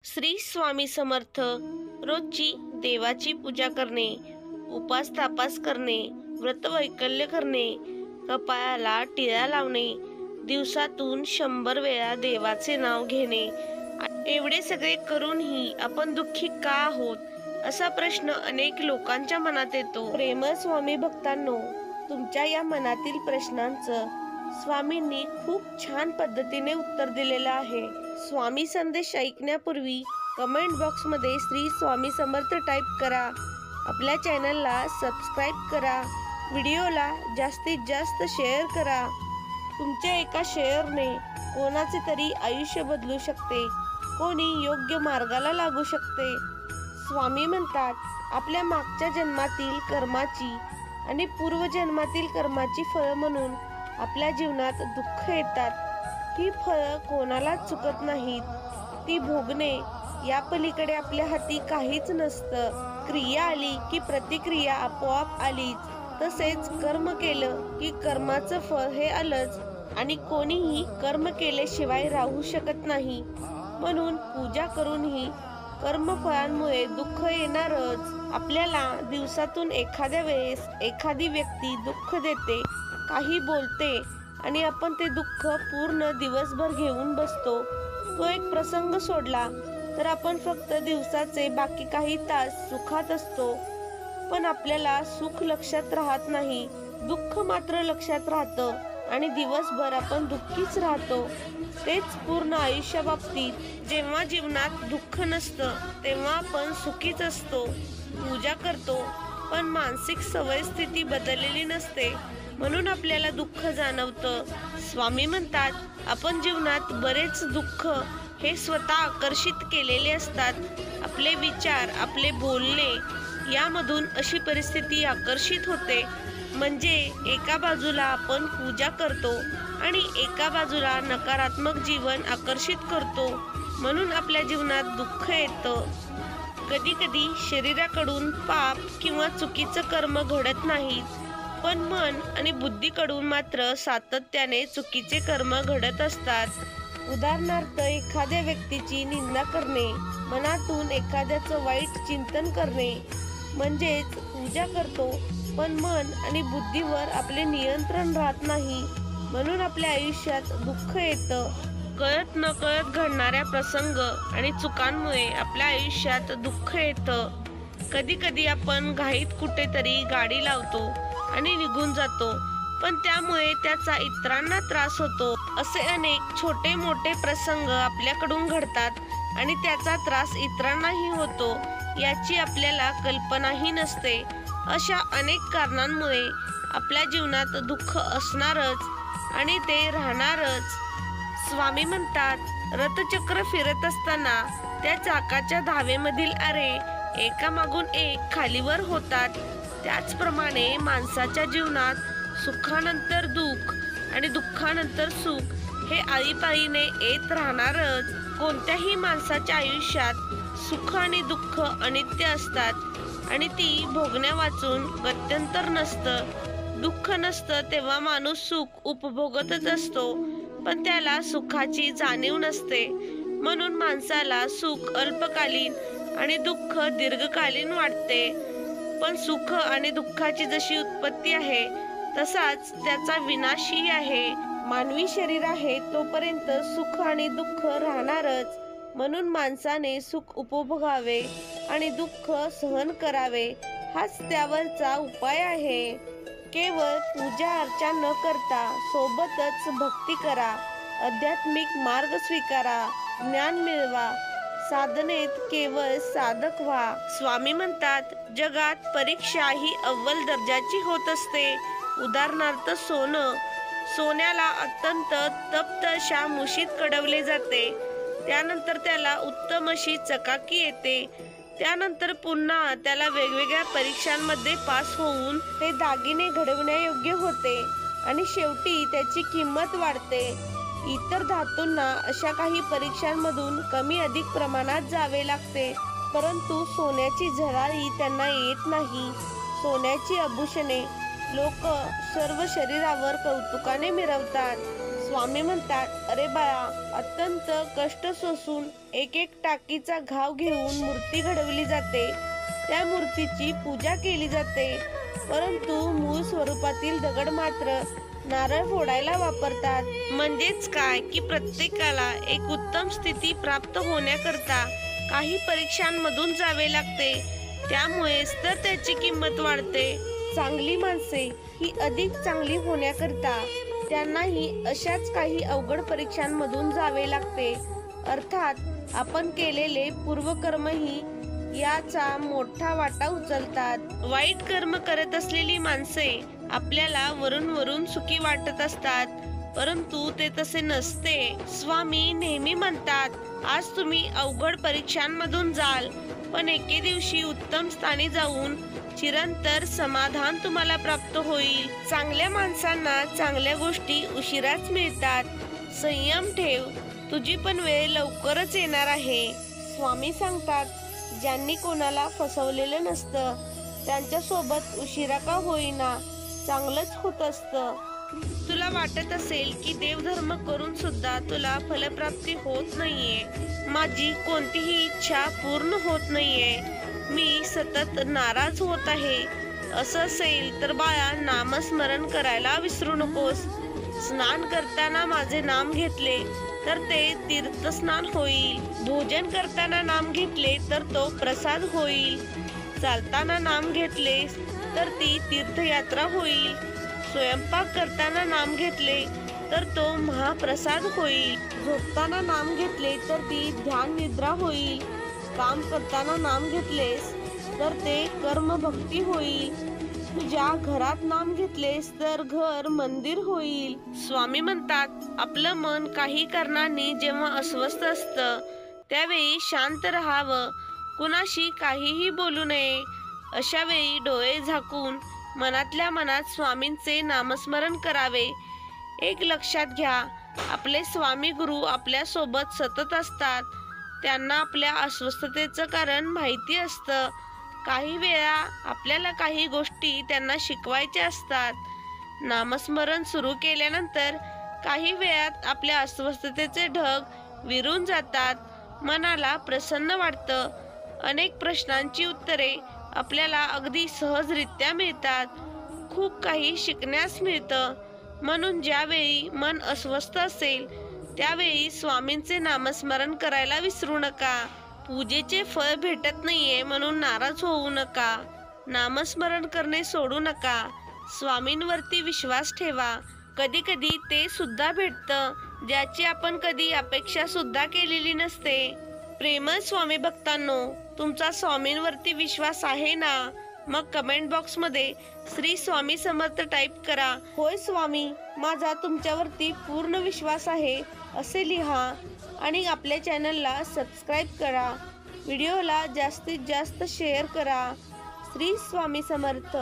श्री स्वामी समर्थ. रोजची देवाची पूजा करणे, उपास तापास करणे, व्रत वैकल्य करणे, कपाळाला टिळा लावणे, दिवसातून 100 वेळा देवाचे नाव घेणे, एवढे सगळे करूनही आपण दुःखी का आहोत असा प्रश्न अनेक लोकांच्या मनात येतो. प्रेमळ स्वामी भक्तांनो, तुमच्या या मनातील प्रश्नांचं स्वामींनी खूप छान पद्धतीने उत्तर दिलेलं आहे. स्वामी संदेश ऐकण्यापूर्वी कमेंट बॉक्समध्ये श्री स्वामी समर्थ टाईप करा. आपल्या चॅनलला सबस्क्राईब करा. व्हिडिओला जास्तीत जास्त शेअर करा. तुमच्या एका शेअरने कोणाचे तरी आयुष्य बदलू शकते, कोणी योग्य मार्गाला लागू शकते. स्वामी म्हणतात, आपल्या मागच्या जन्मातील कर्माची आणि पूर्वजन्मातील कर्माची फळं म्हणून आपल्या जीवनात दुःख येतात. ही फळं कोणालाच चुकत नाहीत. ती भोगणे या पलीकडे आपल्या हाती काहीच नसतं. क्रिया आली की प्रतिक्रिया आपोआप आलीच. तसेच कर्म केलं की कर्माचं फळ हे आलंच आणि कोणीही कर्म केल्याशिवाय राहू शकत नाही. म्हणून पूजा करूनही कर्मफळांमुळे दुःख येणारच. आपल्याला दिवसातून एखाद्या वेळेस एखादी व्यक्ती दुःख देते, काही बोलते आणि आपण ते दुःख पूर्ण दिवसभर घेऊन बसतो. तो एक प्रसंग सोडला तर आपण फक्त दिवसाचे बाकी काही तास सुखात असतो. पण आपल्याला सुख लक्षात राहत नाही, दुःख मात्र लक्षात राहतं आणि दिवसभर आपण दुःखीच राहतो. तेच पूर्ण आयुष्याबाबतीत. जेव्हा जीवनात दुःख नसतं तेव्हा आपण सुखीच असतो. पूजा करतो पण मानसिक सवय स्थिती बदललेली नसते, म्हणून आपल्याला दुःख जाणवतं. स्वामी म्हणतात, आपण जीवनात बरेच दुःख हे स्वतः आकर्षित केलेले असतात. आपले विचार, आपले बोलणे यामधून अशी परिस्थिती आकर्षित होते. म्हणजे एका बाजूला आपण पूजा करतो आणि एका बाजूला नकारात्मक जीवन आकर्षित करतो, म्हणून आपल्या जीवनात दुःख येतं. कधी कधी शरीराकडून पाप किंवा चुकीचं कर्म घडत नाहीत, पण मन आणि बुद्धीकडून मात्र सातत्याने चुकीचे कर्म घडत असतात. उदाहरणार्थ, एखाद्या व्यक्तीची निंदा करणे, मनातून एखाद्याचं वाईट चिंतन करणे, म्हणजेच पूजा करतो पण मन आणि बुद्धीवर आपले नियंत्रण राहत नाही, म्हणून आपल्या आयुष्यात दुःख येतं. कळत नकळत घडणाऱ्या प्रसंग आणि चुकांमुळे आपल्या आयुष्यात दुःख येतं. कधी कधी आपण घाईत कुठेतरी गाडी लावतो आणि निघून जातो, पण त्यामुळे त्याचा इतरांना त्रास होतो. असे अनेक छोटे मोठे प्रसंग आपल्याकडून घडतात आणि त्याचा त्रास इतरांनाही होतो, याची आपल्याला कल्पनाही नसते. अशा अनेक कारणांमुळे आपल्या जीवनात दुःख असणारच आणि ते राहणारच. स्वामी म्हणतात, रथचक्र फिरत असताना त्या चाकाच्या धावेमधील आरे एकामागून एक खालीवर होतात. त्याचप्रमाणे माणसाच्या जीवनात सुखानंतर दुःख आणि दुःखानंतर सुख हे आळीपाळीने येत राहणारच. कोणत्याही माणसाच्या आयुष्यात सुख आणि दुःख अनित्य असतात आणि ती भोगण्या वाचून गत्यंतर नसतं. दुःख नसतं तेव्हा माणूस सुख उपभोगतच असतो, पण त्याला सुखाची जाणीव नसते. म्हणून माणसाला सुख अल्पकालीन आणि दुःख दीर्घकालीन वाटते. पण सुख आणि दुःखाची जशी उत्पत्ती आहे तसाच त्याचा विनाशही आहे. मानवी शरीर आहे तोपर्यंत सुख आणि दुःख राहणारच. म्हणून माणसाने सुख उपभोगावे आणि दुःख सहन करावे, हाच त्यावरचा उपाय आहे. केवळ पूजा अर्चा न करता सोबतच भक्ती करा, आध्यात्मिक मार्ग स्वीकारा, ज्ञान मिळवा, साधनेत केवळ साधक व्हा. स्वामी म्हणतात, जगात परीक्षा ही अव्वल दर्जाची होत असते. उदाहरणार्थ, सोन्याला अत्यंत तप्त अशा मुशीत कडवले जाते, त्यानंतर त्याला उत्तम अशी चकाकी येते, त्यानंतर पुन्हा त्याला वेगवेगळ्या परीक्षांमध्ये पास होऊन ते दागिने घडवण्यायोग्य होते आणि शेवटी त्याची किंमत वाढते. इतर धातूंना अशा काही परीक्षांमधून कमी अधिक प्रमाणात जावे लागते, परंतु सोन्याची झळाळी त्यांना येत नाही. सोन्याची आभूषणे लोक सर्व शरीरावर कौतुकाने मिरवतात. स्वामी म्हणतात, अरे बाळा, अत्यंत कष्ट सोसून एक एक टाकीचा घाव घेऊन मूर्ती घडवली जाते. त्या मूर्तीची पूजा केली जाते. परंतु मूळ स्वरूपातील दगड मात्र नारळ फोडायला वापरतात. म्हणजेच काय की प्रत्येकाला एक उत्तम स्थिती प्राप्त होण्याकरता काही परीक्षांमधून जावे लागते. त्यामुळेच तर त्याची किंमत वाढते. चांगली माणसे ही अधिक चांगली होण्याकरता त्यांनाही अशाच काही अवघड परीक्षांमधून जावे लागते. अर्थात आपण केलेले पूर्वकर्मही याचा मोठा वाटा उचलतात. वाईट कर्म करत असलेली माणसे आपल्याला वरून वरून सुखी वाटत असतात, परंतु ते तसे नसते. स्वामी नेहमी म्हणतात, आज तुम्ही अवघड परीक्षांमधून जाल, पण एके दिवशी उत्तम स्थानी जाऊन चिरंतर समाधान तुम्हाला प्राप्त होईल. चांगल्या माणसांना चांगल्या गोष्टी उशिराच मिळतात. संयम ठेव, तुझी पण वेळ लवकरच येणार आहे. स्वामी सांगतात, ज्यांनी कोणाला फसवलेलं नसतं त्यांच्यासोबत उशिरा का होईना चांगलंच होत असतं. तुला वाटत असेल की देवधर्म करून सुद्धा तुला फलप्राप्ती होत नाहीये, माझी कोणतीही इच्छा पूर्ण होत नाहीये, मी सतत नाराज होत आहे, असं असेल तर बाळा, नामस्मरण करायला विसरू नकोस. स्नान करताना माझे नाम घेतले तर ते तीर्थस्नान होईल. भोजन करताना नाम घेतले तर तो प्रसाद होईल. चालताना नाम घेतले तर ती तीर्थयात्रा होईल. स्वयंपाक करताना नाम घेतले तर तो महाप्रसाद होईल. झोपताना नाम घेतले तर ती ध्यान निद्रा होईल. काम करताना नाम घेतलेस तर ते कर्म भक्ती होईल. तुझ्या घरात नाम घेतलेस तर घर मंदिर होईल. स्वामी म्हणतात, आपलं मन काही कारणांनी जेव्हा अस्वस्थ असतं त्यावेळी शांत राहावं, कुणाशी काहीही बोलू नये. अशा वेळी डोळे झाकून मनातल्या मनात स्वामींचे नामस्मरण करावे. एक लक्षात घ्या, आपले स्वामी गुरु आपल्या सोबत सतत असतात. त्यांना आपल्या अस्वस्थतेचं कारण माहिती असतं. काही वेळा आपल्याला काही गोष्टी त्यांना शिकवायच्या असतात. नामस्मरण सुरू केल्यानंतर काही वेळात आपल्या अस्वस्थतेचे ढग विरून जातात. मनाला प्रसन्न वाटतं. अनेक प्रश्नांची उत्तरे आपल्याला अगदी सहजरित्या मिळतात. खूप काही शिकण्यास मिळतं. म्हणून ज्यावेळी मन अस्वस्थ असेल त्यावेळी स्वामींचे नामस्मरण करायला विसरू नका. पूजेचे फळ भेटत नाहीये म्हणून नाराज होऊ नका. नामस्मरण करणे सोडू नका. स्वामींवरती विश्वास ठेवा. कधी कधी ते सुद्धा भेटतं ज्याची आपण कधी अपेक्षा सुद्धा केलेली नसते. प्रेमळ स्वामी भक्तांनो, तुमचा स्वामींवरती विश्वास आहे ना? मग कमेंट बॉक्स मध्ये श्री स्वामी समर्थ टाईप करा. होय स्वामी, माझा तुमच्यावरती पूर्ण विश्वास आहे असे लिहा आणि आपल्या चॅनलला सबस्क्राईब करा. व्हिडिओला जास्तीत जास्त शेअर करा. श्री स्वामी समर्थ.